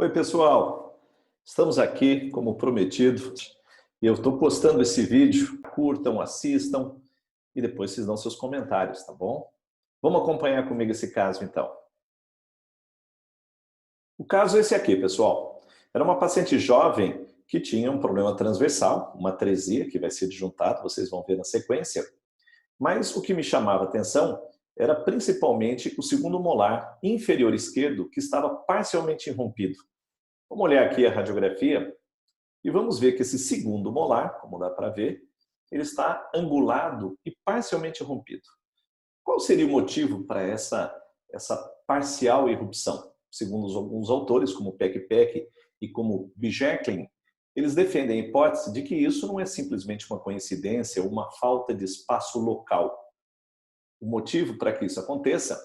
Oi, pessoal! Estamos aqui, como prometido, e eu estou postando esse vídeo. Curtam, assistam e depois vocês dão seus comentários, tá bom? Vamos acompanhar comigo esse caso, então. O caso é esse aqui, pessoal. Era uma paciente jovem que tinha um problema transversal, uma atresia, que vai ser disjuntado, vocês vão ver na sequência. Mas o que me chamava a atenção era principalmente o segundo molar inferior esquerdo, que estava parcialmente irrompido. Vamos olhar aqui a radiografia e vamos ver que esse segundo molar, como dá para ver, ele está angulado e parcialmente rompido. Qual seria o motivo para essa parcial irrupção? Segundo alguns autores, como Peck e como Bjerkling, eles defendem a hipótese de que isso não é simplesmente uma coincidência ou uma falta de espaço local. O motivo para que isso aconteça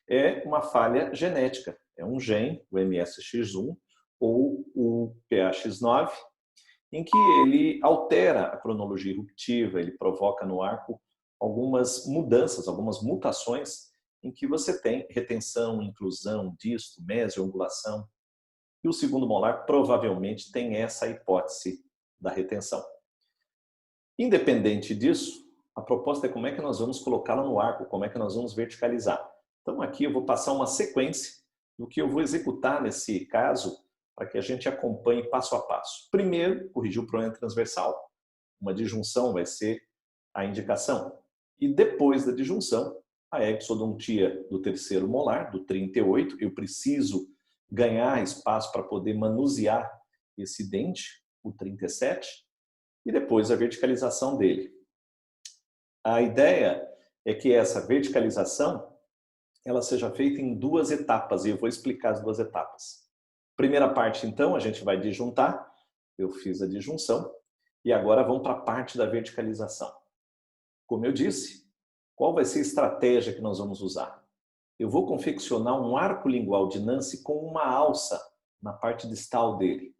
é uma falha genética. É um gene, o MSX1 ou o PAX9, em que ele altera a cronologia eruptiva, ele provoca no arco algumas mudanças, algumas mutações, em que você tem retenção, inclusão, disto, mésio, angulação. E o segundo molar provavelmente tem essa hipótese da retenção. Independente disso, a proposta é como é que nós vamos colocá-la no arco, como é que nós vamos verticalizar. Então aqui eu vou passar uma sequência do que eu vou executar nesse caso, para que a gente acompanhe passo a passo. Primeiro, corrigir o problema transversal. Uma disjunção vai ser a indicação. E depois da disjunção, a exodontia do terceiro molar, do 38, eu preciso ganhar espaço para poder manusear esse dente, o 37, e depois a verticalização dele. A ideia é que essa verticalização ela seja feita em duas etapas, e eu vou explicar as duas etapas. Primeira parte, então, a gente vai disjuntar. Eu fiz a disjunção. E agora vamos para a parte da verticalização. Como eu disse, qual vai ser a estratégia que nós vamos usar? Eu vou confeccionar um arco lingual de Nance com uma alça na parte distal dele.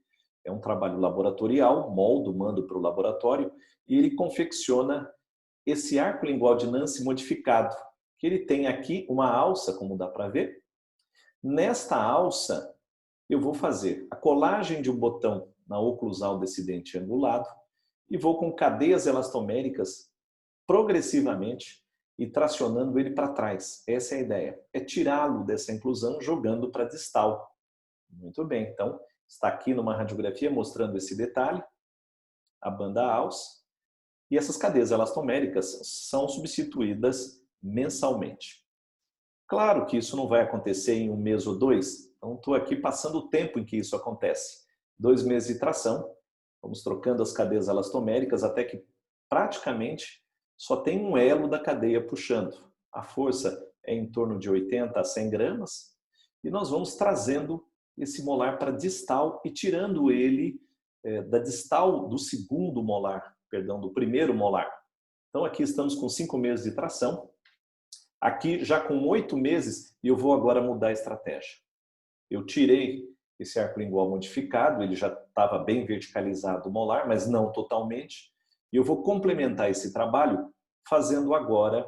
É um trabalho laboratorial, moldo, mando para o laboratório, e ele confecciona esse arco lingual de Nance modificado, que ele tem aqui uma alça, como dá para ver. Nesta alça, eu vou fazer a colagem de um botão na oclusal desse dente angulado e vou com cadeias elastoméricas progressivamente e tracionando ele para trás. Essa é a ideia, é tirá-lo dessa inclusão jogando para distal. Muito bem, então está aqui numa radiografia mostrando esse detalhe, a banda alça, e essas cadeias elastoméricas são substituídas mensalmente. Claro que isso não vai acontecer em um mês ou dois, então estou aqui passando o tempo em que isso acontece. 2 meses de tração, vamos trocando as cadeias elastoméricas até que praticamente só tem um elo da cadeia puxando. A força é em torno de 80 a 100 gramas e nós vamos trazendo esse molar para distal e tirando ele da distal do segundo molar, perdão, do primeiro molar. Então aqui estamos com 5 meses de tração. Aqui, já com 8 meses, eu vou agora mudar a estratégia. Eu tirei esse arco lingual modificado, ele já estava bem verticalizado o molar, mas não totalmente. E eu vou complementar esse trabalho fazendo agora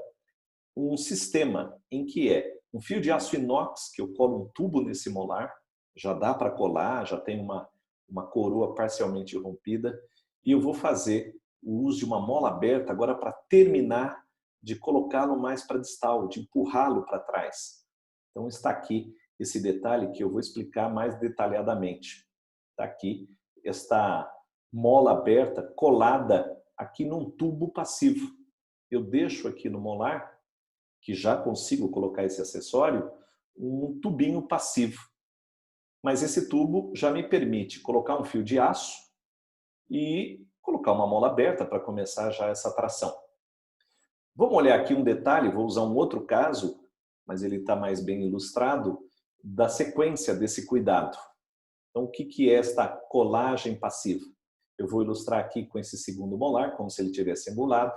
um sistema em que é um fio de aço inox, que eu colo um tubo nesse molar, já dá para colar, já tem uma coroa parcialmente rompida, e eu vou fazer o uso de uma mola aberta agora para terminar de colocá-lo mais para distal, de empurrá-lo para trás. Então está aqui esse detalhe que eu vou explicar mais detalhadamente. Está aqui esta mola aberta colada aqui num tubo passivo. Eu deixo aqui no molar, que já consigo colocar esse acessório, um tubinho passivo. Mas esse tubo já me permite colocar um fio de aço e colocar uma mola aberta para começar já essa tração. Vamos olhar aqui um detalhe, vou usar um outro caso, mas ele está mais bem ilustrado, da sequência desse cuidado. Então, o que é esta colagem passiva? Eu vou ilustrar aqui com esse segundo molar, como se ele tivesse angulado.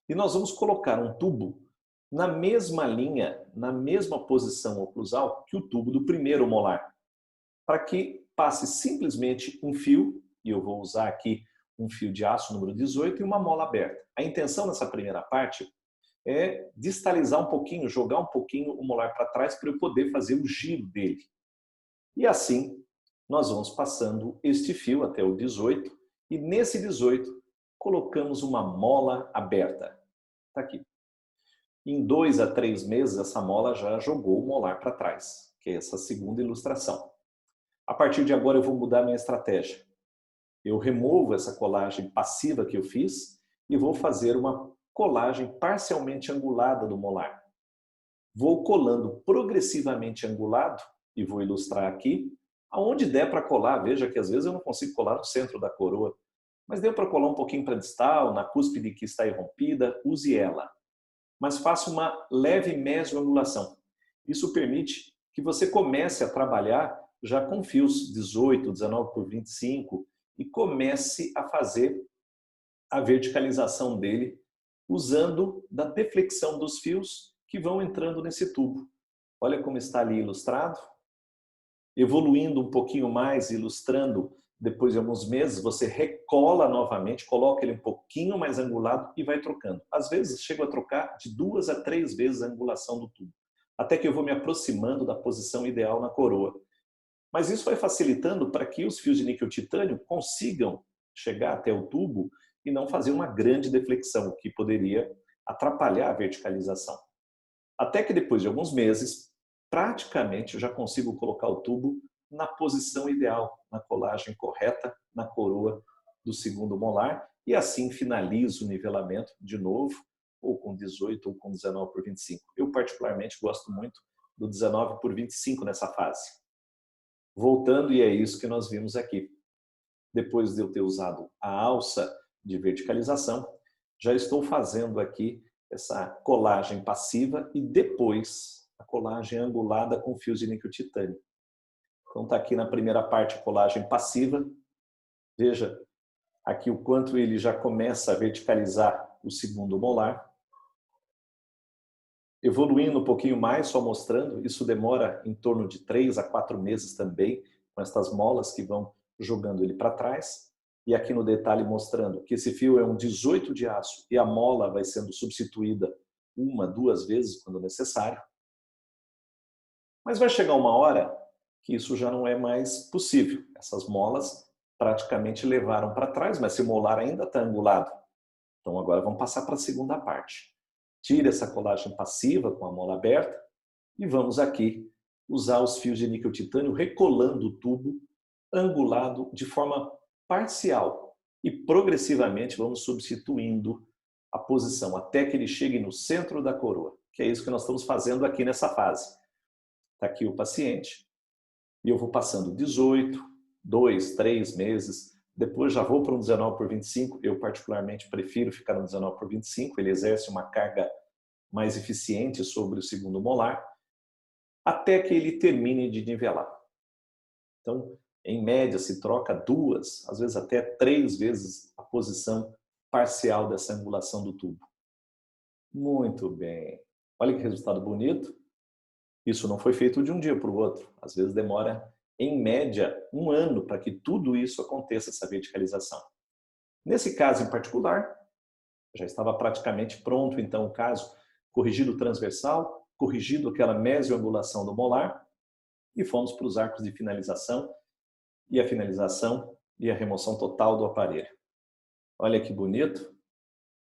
E nós vamos colocar um tubo na mesma linha, na mesma posição oclusal que o tubo do primeiro molar, para que passe simplesmente um fio, e eu vou usar aqui um fio de aço número 18 e uma mola aberta. A intenção nessa primeira parte é distalizar um pouquinho, jogar um pouquinho o molar para trás para eu poder fazer o giro dele. E assim, nós vamos passando este fio até o 18 e nesse 18 colocamos uma mola aberta. Está aqui. Em 2 a 3 meses, essa mola já jogou o molar para trás, que é essa segunda ilustração. A partir de agora eu vou mudar minha estratégia. Eu removo essa colagem passiva que eu fiz e vou fazer uma colagem parcialmente angulada do molar. Vou colando progressivamente angulado, e vou ilustrar aqui, aonde der para colar. Veja que às vezes eu não consigo colar no centro da coroa, mas deu para colar um pouquinho para distal, na cúspide que está irrompida, use ela. Mas faça uma leve mesoangulação. Isso permite que você comece a trabalhar já com fios 18, 19 por 25 e comece a fazer a verticalização dele usando da deflexão dos fios que vão entrando nesse tubo. Olha como está ali ilustrado. Evoluindo um pouquinho mais, ilustrando, depois de alguns meses, você recola novamente, coloca ele um pouquinho mais angulado e vai trocando. Às vezes, chego a trocar de 2 a 3 vezes a angulação do tubo, até que eu vou me aproximando da posição ideal na coroa. Mas isso vai facilitando para que os fios de níquel titânio consigam chegar até o tubo e não fazer uma grande deflexão, que poderia atrapalhar a verticalização. Até que depois de alguns meses, praticamente eu já consigo colocar o tubo na posição ideal, na colagem correta, na coroa do segundo molar, e assim finalizo o nivelamento de novo, ou com 18 ou com 19 por 25. Eu particularmente gosto muito do 19 por 25 nessa fase. Voltando, e é isso que nós vimos aqui. Depois de eu ter usado a alça de verticalização, já estou fazendo aqui essa colagem passiva e depois a colagem angulada com fios de níquel titânio. Então está aqui na primeira parte a colagem passiva. Veja aqui o quanto ele já começa a verticalizar o segundo molar. Evoluindo um pouquinho mais, só mostrando, isso demora em torno de 3 a 4 meses também, com estas molas que vão jogando ele para trás. E aqui no detalhe mostrando que esse fio é um 18 de aço e a mola vai sendo substituída 1, 2 vezes quando necessário. Mas vai chegar uma hora que isso já não é mais possível. Essas molas praticamente levaram para trás, mas esse molar ainda está angulado. Então agora vamos passar para a segunda parte. Tire essa colagem passiva com a mola aberta e vamos aqui usar os fios de níquel titânio recolando o tubo angulado de forma parcial e progressivamente vamos substituindo a posição até que ele chegue no centro da coroa, que é isso que nós estamos fazendo aqui nessa fase. Está aqui o paciente e eu vou passando 18, 2, 3 meses, depois já vou para um 19 por 25, eu particularmente prefiro ficar no 19 por 25, ele exerce uma carga mais eficiente sobre o segundo molar, até que ele termine de nivelar. Então, em média, se troca 2, às vezes até 3 vezes a posição parcial dessa angulação do tubo. Muito bem. Olha que resultado bonito. Isso não foi feito de um dia para o outro. Às vezes demora, em média, 1 ano para que tudo isso aconteça, essa verticalização. Nesse caso em particular, já estava praticamente pronto, então, o caso, corrigido o transversal, corrigido aquela mesioangulação do molar, e fomos para os arcos de finalização, e a finalização e a remoção total do aparelho. Olha que bonito,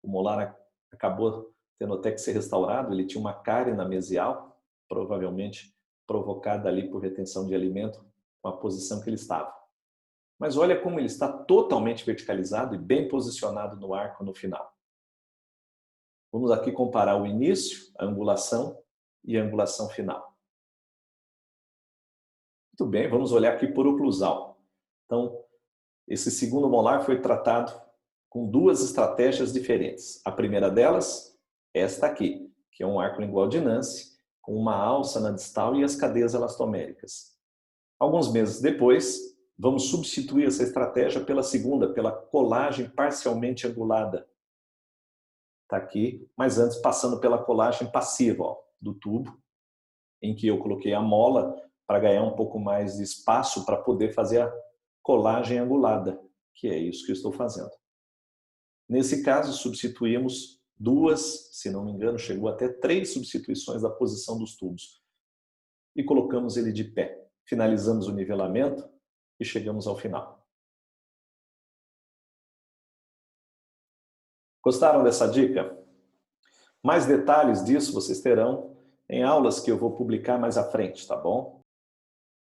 o molar acabou tendo até que ser restaurado, ele tinha uma cárie mesial, provavelmente provocada ali por retenção de alimento, com a posição que ele estava. Mas olha como ele está totalmente verticalizado e bem posicionado no arco no final. Vamos aqui comparar o início, a angulação e a angulação final. Muito bem, vamos olhar aqui por oclusal. Então, esse segundo molar foi tratado com 2 estratégias diferentes. A primeira delas, esta aqui, que é um arco lingual de Nance, com uma alça na distal e as cadeias elastoméricas. Alguns meses depois, vamos substituir essa estratégia pela segunda, pela colagem parcialmente angulada. Está aqui, mas antes passando pela colagem passiva, ó, do tubo, em que eu coloquei a mola para ganhar um pouco mais de espaço para poder fazer a colagem angulada, que é isso que eu estou fazendo. Nesse caso, substituímos 2, se não me engano, chegou até 3 substituições da posição dos tubos. E colocamos ele de pé. Finalizamos o nivelamento e chegamos ao final. Gostaram dessa dica? Mais detalhes disso vocês terão em aulas que eu vou publicar mais à frente, tá bom?